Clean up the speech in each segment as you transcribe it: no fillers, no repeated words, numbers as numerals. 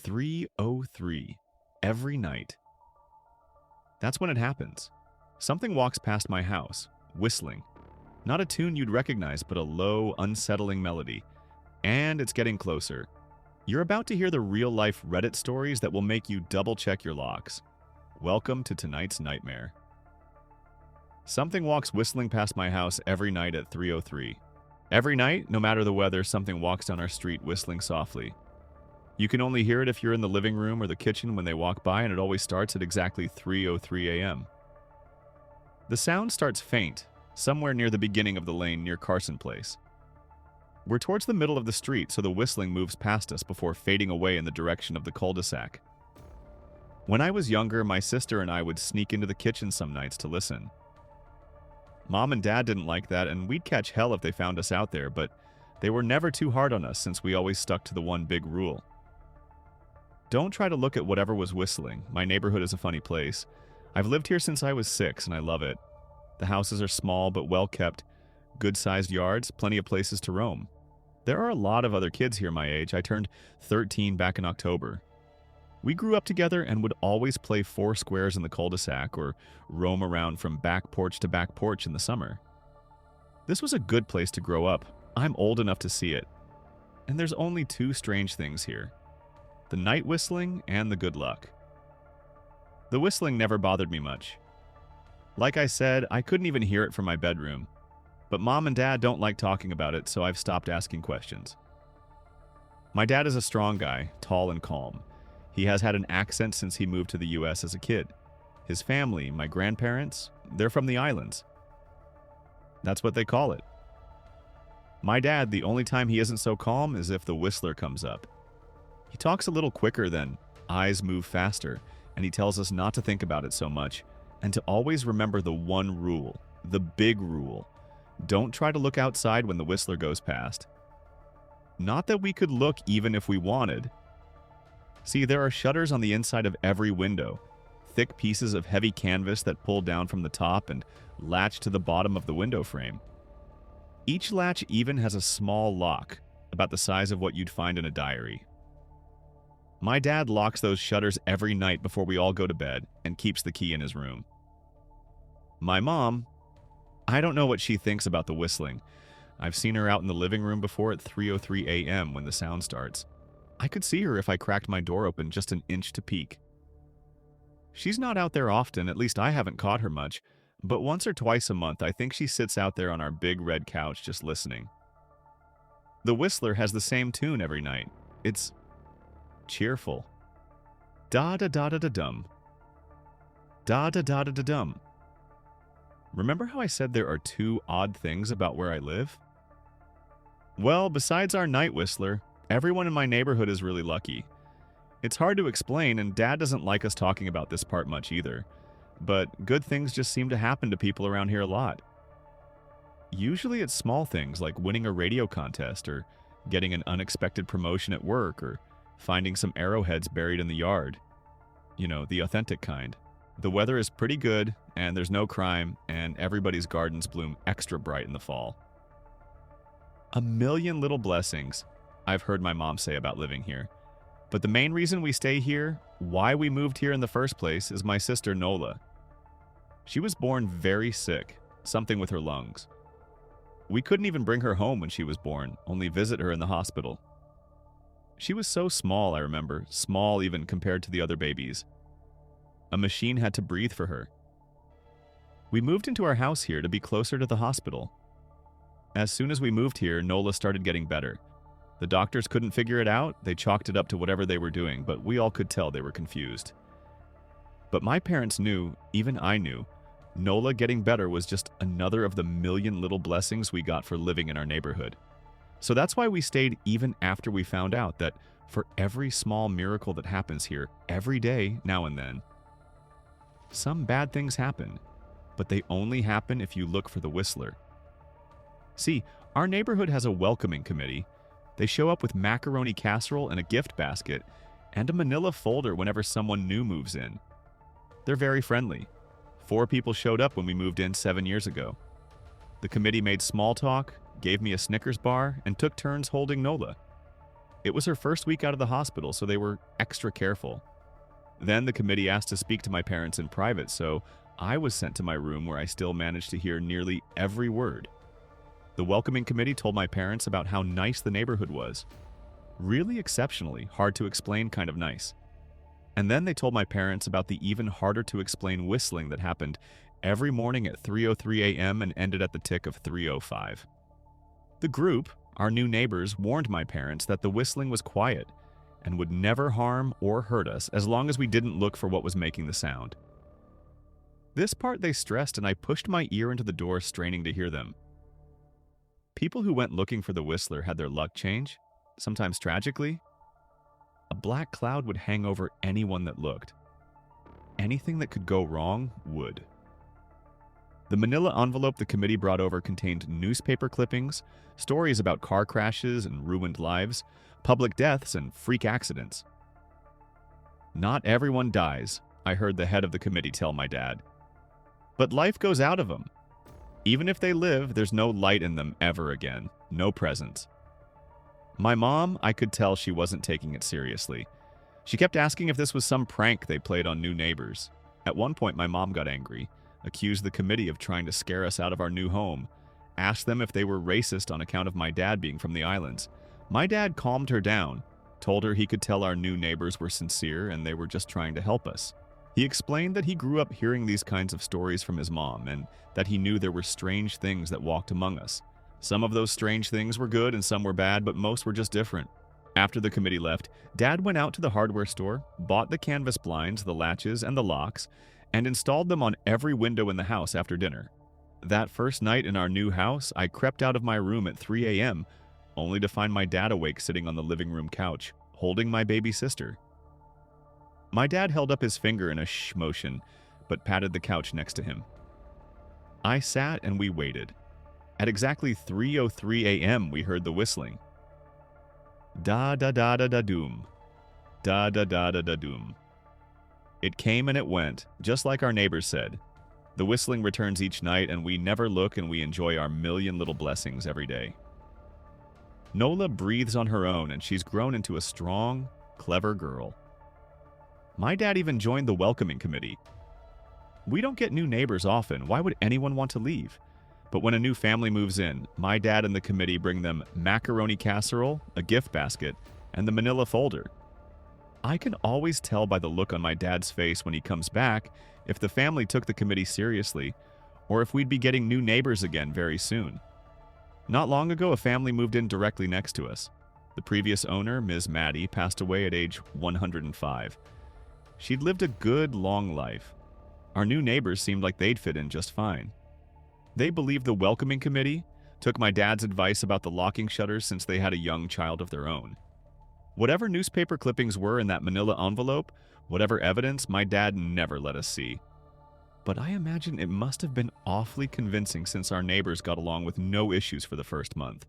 3:03 every night. That's when it happens. Something walks past my house, whistling. Not a tune you'd recognize, but a low, unsettling melody. And it's getting closer. You're about to hear the real-life Reddit stories that will make you double-check your locks. Welcome to tonight's nightmare. Something walks whistling past my house every night at 3:03. Every night, no matter the weather, something walks down our street whistling softly. You can only hear it if you're in the living room or the kitchen when they walk by, and it always starts at exactly 3:03 a.m. The sound starts faint, somewhere near the beginning of the lane near Carson Place. We're towards the middle of the street, so the whistling moves past us before fading away in the direction of the cul-de-sac. When I was younger, my sister and I would sneak into the kitchen some nights to listen. Mom and Dad didn't like that, and we'd catch hell if they found us out there, but they were never too hard on us since we always stuck to the one big rule. Don't try to look at whatever was whistling. My neighborhood is a funny place. I've lived here since I was 6, and I love it. The houses are small but well kept, good-sized yards, plenty of places to roam. There are a lot of other kids here my age. I turned 13 back in October. We grew up together and would always play 4 squares in the cul-de-sac or roam around from back porch to back porch in the summer. This was a good place to grow up. I'm old enough to see it. And there's only 2 strange things here: the night whistling and the good luck. The whistling never bothered me much. Like I said, I couldn't even hear it from my bedroom. But Mom and Dad don't like talking about it, so I've stopped asking questions. My dad is a strong guy, tall and calm. He has had an accent since he moved to the US as a kid. His family, my grandparents, they're from the islands. That's what they call it. My dad, the only time he isn't so calm is if the whistler comes up. He talks a little quicker then, eyes move faster, and he tells us not to think about it so much, and to always remember the one rule, the big rule. Don't try to look outside when the whistler goes past. Not that we could look even if we wanted. See, there are shutters on the inside of every window, thick pieces of heavy canvas that pull down from the top and latch to the bottom of the window frame. Each latch even has a small lock, about the size of what you'd find in a diary. My dad locks those shutters every night before we all go to bed and keeps the key in his room. My mom, I don't know what she thinks about the whistling. I've seen her out in the living room before at 3:03 a.m. when the sound starts. I could see her if I cracked my door open just an inch to peek. She's not out there often, at least I haven't caught her much, but once or twice a month I think she sits out there on our big red couch just listening. The whistler has the same tune every night. It's cheerful. Da-da-da-da-da-dum. Da-da-da-da-da-dum. Remember how I said there are 2 odd things about where I live? Well, besides our night whistler, everyone in my neighborhood is really lucky. It's hard to explain, and Dad doesn't like us talking about this part much either. But good things just seem to happen to people around here a lot. Usually it's small things like winning a radio contest or getting an unexpected promotion at work or finding some arrowheads buried in the yard. You know, the authentic kind. The weather is pretty good, and there's no crime, and everybody's gardens bloom extra bright in the fall. A million little blessings, I've heard my mom say about living here. But the main reason we stay here, why we moved here in the first place, is my sister Nola. She was born very sick, something with her lungs. We couldn't even bring her home when she was born, only visit her in the hospital. She was so small, I remember, small even compared to the other babies. A machine had to breathe for her. We moved into our house here to be closer to the hospital. As soon as we moved here, Nola started getting better. The doctors couldn't figure it out, they chalked it up to whatever they were doing, but we all could tell they were confused. But my parents knew, even I knew, Nola getting better was just another of the million little blessings we got for living in our neighborhood. So that's why we stayed even after we found out that for every small miracle that happens here, every day, now and then, some bad things happen, but they only happen if you look for the whistler. See, our neighborhood has a welcoming committee. They show up with macaroni casserole and a gift basket, and a manila folder whenever someone new moves in. They're very friendly. 4 people showed up when we moved in 7 years ago. The committee made small talk, gave me a Snickers bar, and took turns holding Nola. It was her first week out of the hospital, so they were extra careful. Then the committee asked to speak to my parents in private, so I was sent to my room where I still managed to hear nearly every word. The welcoming committee told my parents about how nice the neighborhood was. Really exceptionally hard to explain kind of nice. And then they told my parents about the even harder to explain whistling that happened every morning at 3:03 a.m. and ended at the tick of 3:05. The group, our new neighbors, warned my parents that the whistling was quiet and would never harm or hurt us as long as we didn't look for what was making the sound. This part they stressed, and I pushed my ear into the door, straining to hear them. People who went looking for the whistler had their luck change, sometimes tragically. A black cloud would hang over anyone that looked. Anything that could go wrong would. The manila envelope the committee brought over contained newspaper clippings, stories about car crashes and ruined lives, public deaths, and freak accidents. Not everyone dies, I heard the head of the committee tell my dad. But life goes out of them. Even if they live, there's no light in them ever again, no presence. My mom, I could tell she wasn't taking it seriously. She kept asking if this was some prank they played on new neighbors. At one point, my mom got angry, accused the committee of trying to scare us out of our new home, asked them if they were racist on account of my dad being from the islands. My dad calmed her down, told her he could tell our new neighbors were sincere and they were just trying to help us. He explained that he grew up hearing these kinds of stories from his mom and that he knew there were strange things that walked among us. Some of those strange things were good and some were bad, but most were just different. After the committee left, Dad went out to the hardware store, bought the canvas blinds, the latches, and the locks, and installed them on every window in the house after dinner. That first night in our new house, I crept out of my room at 3 a.m., only to find my dad awake sitting on the living room couch, holding my baby sister. My dad held up his finger in a shh motion, but patted the couch next to him. I sat and we waited. At exactly 3:03 a.m., we heard the whistling. Da-da-da-da-da-doom. Da-da-da-da-da-doom. It came and it went, just like our neighbors said. The whistling returns each night, and we never look, and we enjoy our million little blessings every day. Nola breathes on her own, and she's grown into a strong, clever girl. My dad even joined the welcoming committee. We don't get new neighbors often. Why would anyone want to leave? But when a new family moves in, my dad and the committee bring them macaroni casserole, a gift basket, and the manila folder. I can always tell by the look on my dad's face when he comes back if the family took the committee seriously, or if we'd be getting new neighbors again very soon. Not long ago, a family moved in directly next to us. The previous owner, Ms. Maddie, passed away at age 105. She'd lived a good, long life. Our new neighbors seemed like they'd fit in just fine. They believed the welcoming committee, took my dad's advice about the locking shutters since they had a young child of their own. Whatever newspaper clippings were in that manila envelope, whatever evidence, my dad never let us see. But I imagine it must have been awfully convincing since our neighbors got along with no issues for the first month.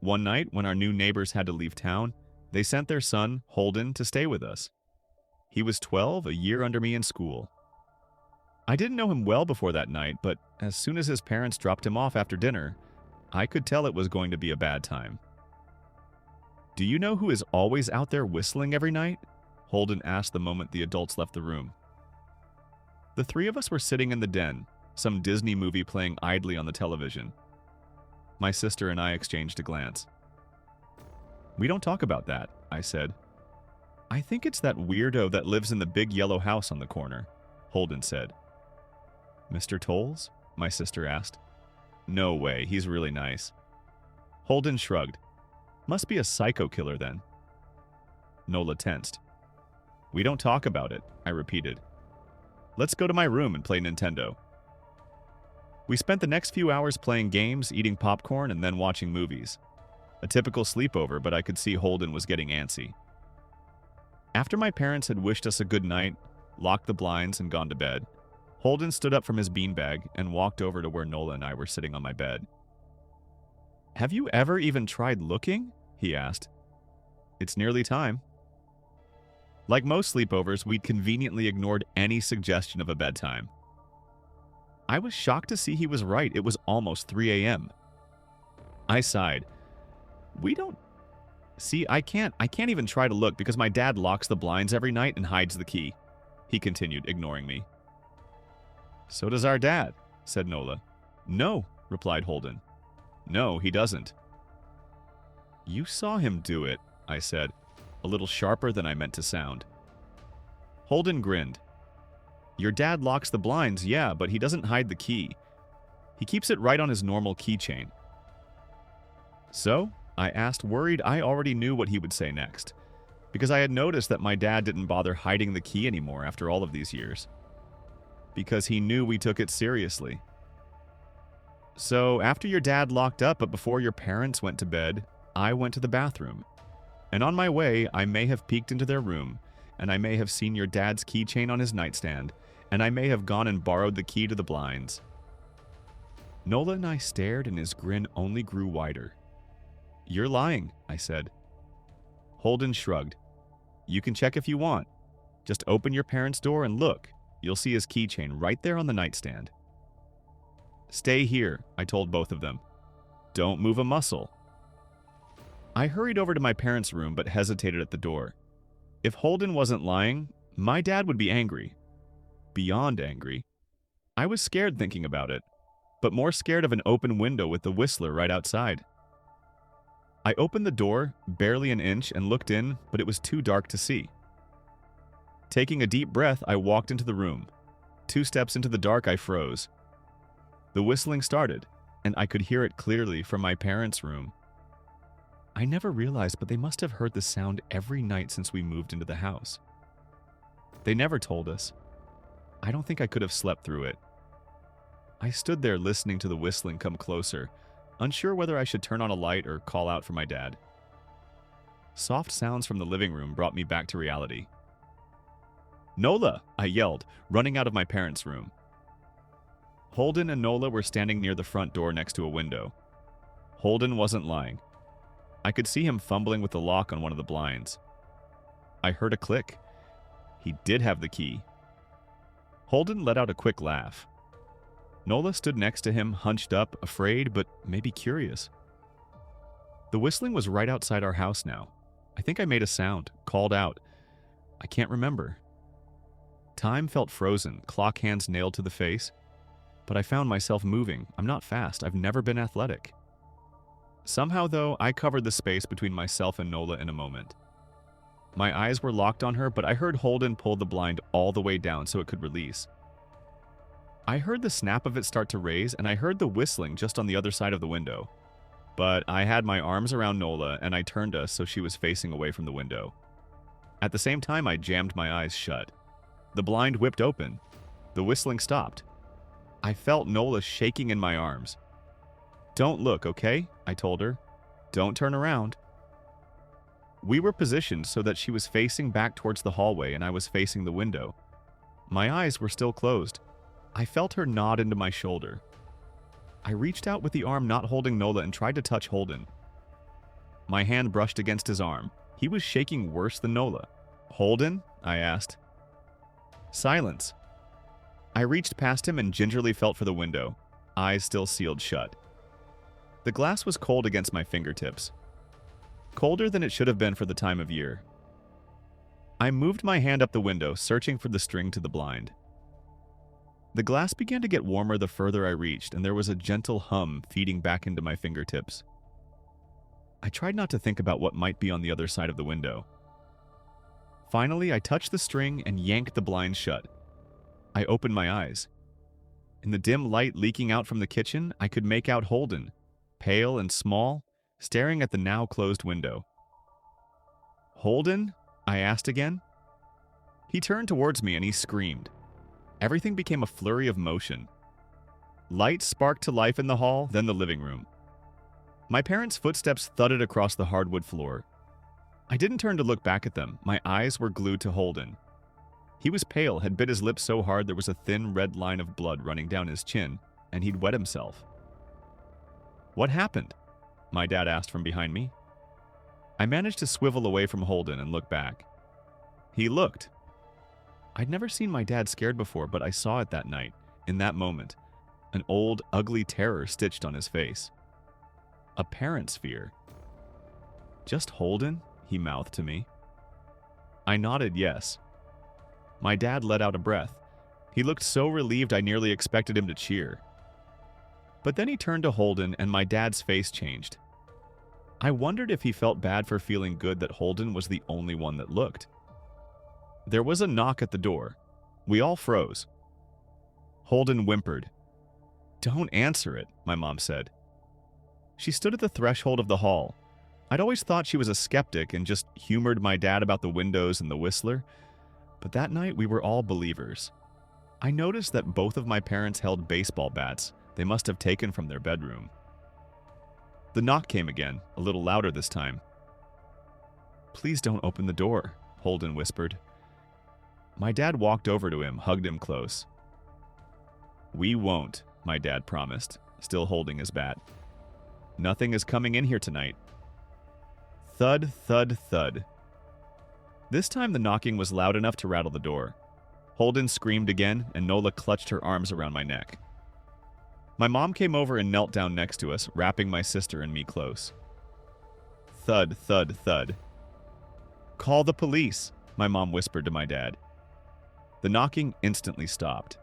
One night, when our new neighbors had to leave town, they sent their son, Holden, to stay with us. He was 12, a year under me in school. I didn't know him well before that night, but as soon as his parents dropped him off after dinner, I could tell it was going to be a bad time. "Do you know who is always out there whistling every night?" Holden asked the moment the adults left the room. The three of us were sitting in the den, some Disney movie playing idly on the television. My sister and I exchanged a glance. "We don't talk about that," I said. "I think it's that weirdo that lives in the big yellow house on the corner," Holden said. "Mr. Tolles?" my sister asked. "No way, he's really nice." Holden shrugged. "Must be a psycho killer then." Nola tensed. "We don't talk about it," I repeated. "Let's go to my room and play Nintendo." We spent the next few hours playing games, eating popcorn, and then watching movies. A typical sleepover, but I could see Holden was getting antsy. After my parents had wished us a good night, locked the blinds, and gone to bed, Holden stood up from his beanbag and walked over to where Nola and I were sitting on my bed. "Have you ever even tried looking?" he asked. "It's nearly time." Like most sleepovers, we'd conveniently ignored any suggestion of a bedtime. I was shocked to see he was right. It was almost 3 a.m. I sighed. "We don't See, I can't even try to look because my dad locks the blinds every night and hides the key, he continued, ignoring me. So does our dad, said Nola. No, replied Holden. No, he doesn't. You saw him do it, I said, a little sharper than I meant to sound. Holden grinned. Your dad locks the blinds, yeah, but he doesn't hide the key. He keeps it right on his normal keychain. So? I asked, worried I already knew what he would say next, because I had noticed that my dad didn't bother hiding the key anymore after all of these years. Because he knew we took it seriously. So, after your dad locked up but before your parents went to bed, I went to the bathroom. And on my way, I may have peeked into their room, and I may have seen your dad's keychain on his nightstand, and I may have gone and borrowed the key to the blinds. Nola and I stared, and his grin only grew wider. You're lying, I said. Holden shrugged. You can check if you want. Just open your parents' door and look. You'll see his keychain right there on the nightstand. Stay here, I told both of them. Don't move a muscle. I hurried over to my parents' room but hesitated at the door. If Holden wasn't lying, my dad would be angry. Beyond angry. I was scared thinking about it, but more scared of an open window with the Whistler right outside. I opened the door, barely an inch, and looked in, but it was too dark to see. Taking a deep breath, I walked into the room. 2 steps into the dark, I froze. The whistling started, and I could hear it clearly from my parents' room. I never realized, but they must have heard the sound every night since we moved into the house. They never told us. I don't think I could have slept through it. I stood there listening to the whistling come closer, unsure whether I should turn on a light or call out for my dad. Soft sounds from the living room brought me back to reality. Nola! I yelled, running out of my parents' room. Holden and Nola were standing near the front door next to a window. Holden wasn't lying. I could see him fumbling with the lock on one of the blinds. I heard a click. He did have the key. Holden let out a quick laugh. Nola stood next to him, hunched up, afraid, but maybe curious. The whistling was right outside our house now. I think I made a sound, called out. I can't remember. Time felt frozen, clock hands nailed to the face. But I found myself moving. I'm not fast. I've never been athletic. Somehow, though, I covered the space between myself and Nola in a moment. My eyes were locked on her, but I heard Holden pull the blind all the way down so it could release. I heard the snap of it start to raise, and I heard the whistling just on the other side of the window. But I had my arms around Nola, and I turned us so she was facing away from the window. At the same time, I jammed my eyes shut. The blind whipped open. The whistling stopped. I felt Nola shaking in my arms. Don't look, okay? I told her. Don't turn around. We were positioned so that she was facing back towards the hallway and I was facing the window. My eyes were still closed. I felt her nod into my shoulder. I reached out with the arm not holding Nola and tried to touch Holden. My hand brushed against his arm. He was shaking worse than Nola. Holden? I asked. Silence. I reached past him and gingerly felt for the window, eyes still sealed shut. The glass was cold against my fingertips. Colder than it should have been for the time of year. I moved my hand up the window, searching for the string to the blind. The glass began to get warmer the further I reached, and there was a gentle hum feeding back into my fingertips. I tried not to think about what might be on the other side of the window. Finally, I touched the string and yanked the blind shut. I opened my eyes. In the dim light leaking out from the kitchen, I could make out Holden, pale and small, staring at the now closed window. Holden? I asked again. He turned towards me and he screamed. Everything became a flurry of motion. Lights sparked to life in the hall, then the living room. My parents' footsteps thudded across the hardwood floor. I didn't turn to look back at them. My eyes were glued to Holden. He was pale, had bit his lips so hard there was a thin red line of blood running down his chin, and he'd wet himself. What happened? My dad asked from behind me. I managed to swivel away from Holden and look back. He looked. I'd never seen my dad scared before, but I saw it that night, in that moment. An old, ugly terror stitched on his face. A parent's fear. "Just Holden?" he mouthed to me. I nodded yes. My dad let out a breath. He looked so relieved I nearly expected him to cheer. But then he turned to Holden and my dad's face changed. I wondered if he felt bad for feeling good that Holden was the only one that looked. There was a knock at the door. We all froze. Holden whimpered. "Don't answer it," my mom said. She stood at the threshold of the hall. I'd always thought she was a skeptic and just humored my dad about the windows and the whistler, but that night we were all believers. I noticed that both of my parents held baseball bats they must have taken from their bedroom. The knock came again, a little louder this time. "Please don't open the door," Holden whispered. My dad walked over to him, hugged him close. "We won't," my dad promised, still holding his bat. "Nothing is coming in here tonight." Thud, thud, thud. This time the knocking was loud enough to rattle the door. Holden screamed again, and Nola clutched her arms around my neck. My mom came over and knelt down next to us, wrapping my sister and me close. Thud, thud, thud. "Call the police," my mom whispered to my dad. The knocking instantly stopped.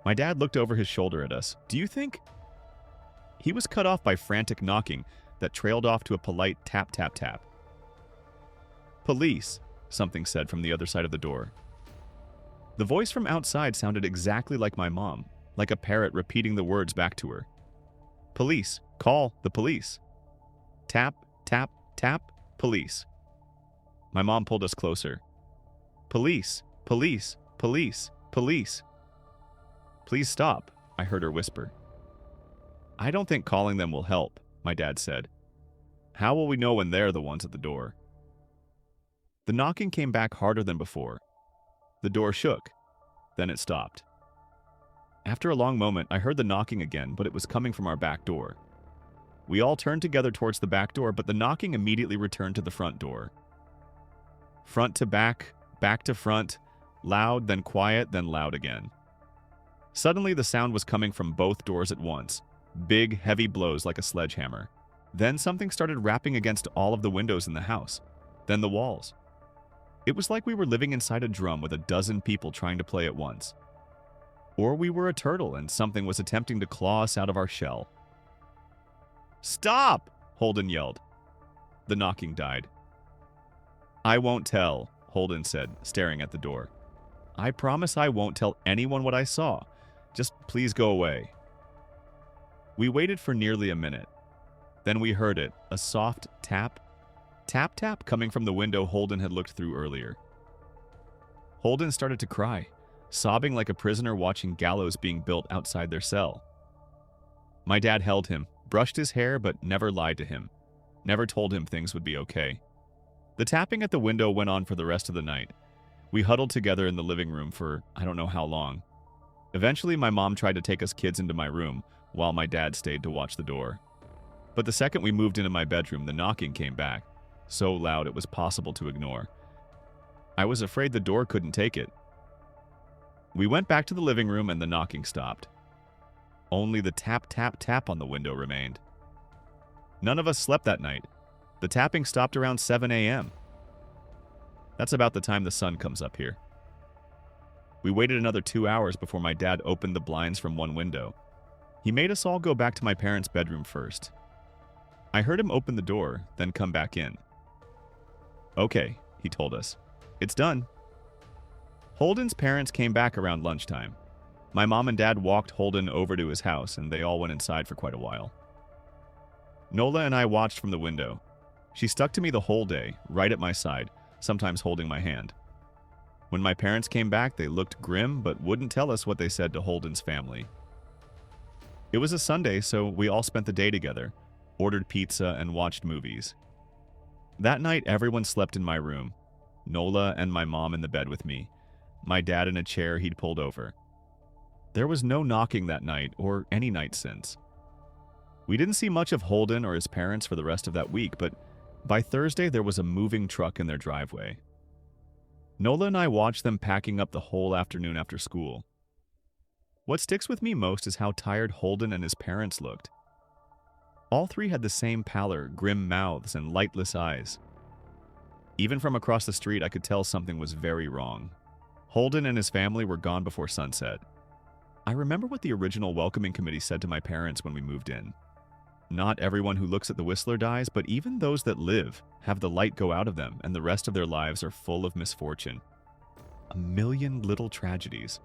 My dad looked over his shoulder at us. "Do you think—" He was cut off by frantic knocking that trailed off to a polite tap, tap, tap. "Police," something said from the other side of the door. The voice from outside sounded exactly like my mom, like a parrot repeating the words back to her. "Police, call the police." Tap, tap, tap, police. My mom pulled us closer. "Police, police, police, police." "Please stop," I heard her whisper. "I don't think calling them will help," my dad said. "How will we know when they're the ones at the door?" The knocking came back harder than before. The door shook. Then it stopped. After a long moment, I heard the knocking again, but it was coming from our back door. We all turned together towards the back door, but the knocking immediately returned to the front door. Front to back to front, loud, then quiet, then loud again. Suddenly, the sound was coming from both doors at once. Big, heavy blows like a sledgehammer. Then something started rapping against all of the windows in the house. Then the walls. It was like we were living inside a drum with a dozen people trying to play at once. Or we were a turtle and something was attempting to claw us out of our shell. "Stop!" Holden yelled. The knocking died. "I won't tell," Holden said, staring at the door. "I promise I won't tell anyone what I saw. Just please go away." We waited for nearly a minute. Then we heard it, a soft tap, tap, tap coming from the window Holden had looked through earlier. Holden started to cry, sobbing like a prisoner watching gallows being built outside their cell. My dad held him, brushed his hair, but never lied to him, never told him things would be okay. The tapping at the window went on for the rest of the night. We huddled together in the living room for I don't know how long. Eventually, my mom tried to take us kids into my room, while my dad stayed to watch the door. But the second we moved into my bedroom, the knocking came back, so loud it was possible to ignore. I was afraid the door couldn't take it. We went back to the living room and the knocking stopped. Only the tap, tap, tap on the window remained. None of us slept that night. The tapping stopped around 7 a.m. That's about the time the sun comes up here. We waited another 2 hours before my dad opened the blinds from one window. He made us all go back to my parents' bedroom first. I heard him open the door, then come back in. "Okay," he told us. "It's done." Holden's parents came back around lunchtime. My mom and dad walked Holden over to his house, and they all went inside for quite a while. Nola and I watched from the window. She stuck to me the whole day, right at my side, sometimes holding my hand. When my parents came back, they looked grim but wouldn't tell us what they said to Holden's family. It was a Sunday, so we all spent the day together, ordered pizza, and watched movies. That night, everyone slept in my room. Nola and my mom in the bed with me, my dad in a chair he'd pulled over. There was no knocking that night or any night since. We didn't see much of Holden or his parents for the rest of that week, but by Thursday there was a moving truck in their driveway. Nola and I watched them packing up the whole afternoon after school. What sticks with me most is how tired Holden and his parents looked. All three had the same pallor, grim mouths, and lightless eyes. Even from across the street, I could tell something was very wrong. Holden and his family were gone before sunset. I remember what the original welcoming committee said to my parents when we moved in. Not everyone who looks at the Whistler dies, but even those that live have the light go out of them, and the rest of their lives are full of misfortune. A million little tragedies.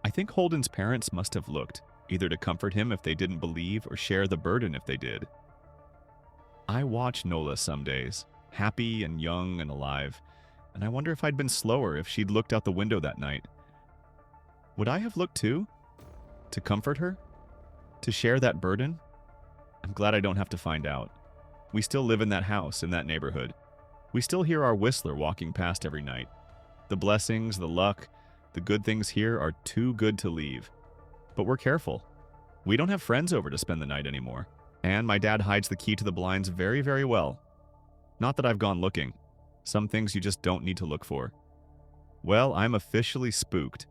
I think Holden's parents must have looked, either to comfort him if they didn't believe or share the burden if they did. I watch Nola some days, happy and young and alive, and I wonder if I'd been slower if she'd looked out the window that night. Would I have looked too? To comfort her? To share that burden? I'm glad I don't have to find out. We still live in that house, in that neighborhood. We still hear our Whistler walking past every night. The blessings, the luck, the good things here are too good to leave. But we're careful. We don't have friends over to spend the night anymore. And my dad hides the key to the blinds very, very well. Not that I've gone looking. Some things you just don't need to look for. Well, I'm officially spooked.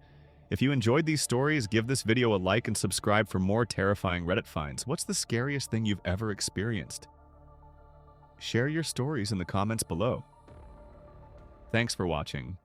If you enjoyed these stories, give this video a like and subscribe for more terrifying Reddit finds. What's the scariest thing you've ever experienced? Share your stories in the comments below. Thanks for watching.